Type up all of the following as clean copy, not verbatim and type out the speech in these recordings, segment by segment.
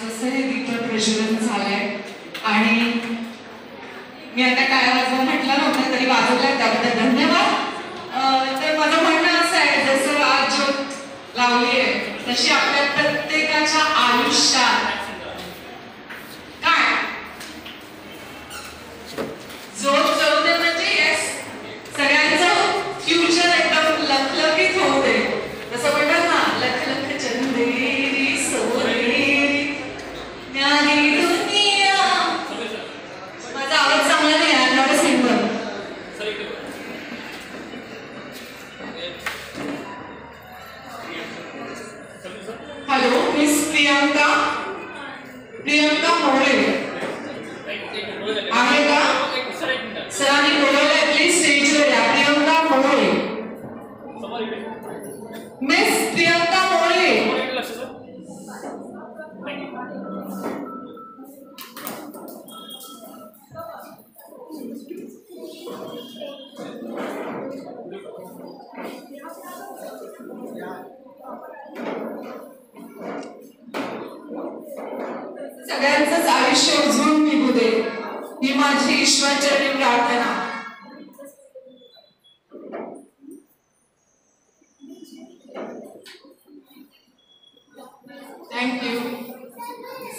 जसं हे दीपक प्रज्वलन झालंय आणि मी आता काय वाजवा म्हटलं नव्हतं तरी वाजवलंय त्याबद्दल धन्यवाद. तर माझं म्हणणं असं आहे, जसं आज ज्योत लावली आहे तशी आपल्या प्रत्येकाच्या आयुष्यात काय जोत जळू दे, म्हणजे येस सगळ्यांचं फ्युचर एकदम लखलखीत होऊ दे. तसं म्हणतात ना, लख लख चंदेरी सोनेरी न्यारी दुनिया. माझा आवाज चांगला नाही आहे, not a singer. Hello, miss Priyanka More आहे का? सरांनी बोलवलंय, प्लीज स्टेजवर या. प्रियंका मोरे, मिस प्रियंका मोरे. सगळ्यांचंच आयुष्य उजळून निघू दे ही माझी ईश्वरचरणी प्रार्थना. थँक्यू.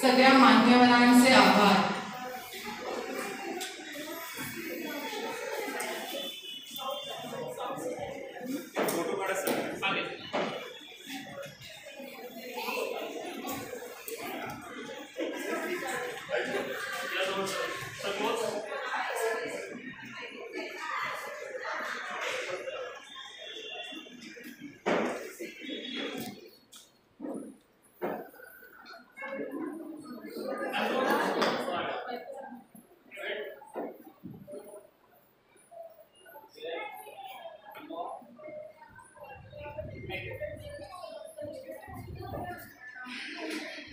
सगळ्या मान्यवरांचे आभार.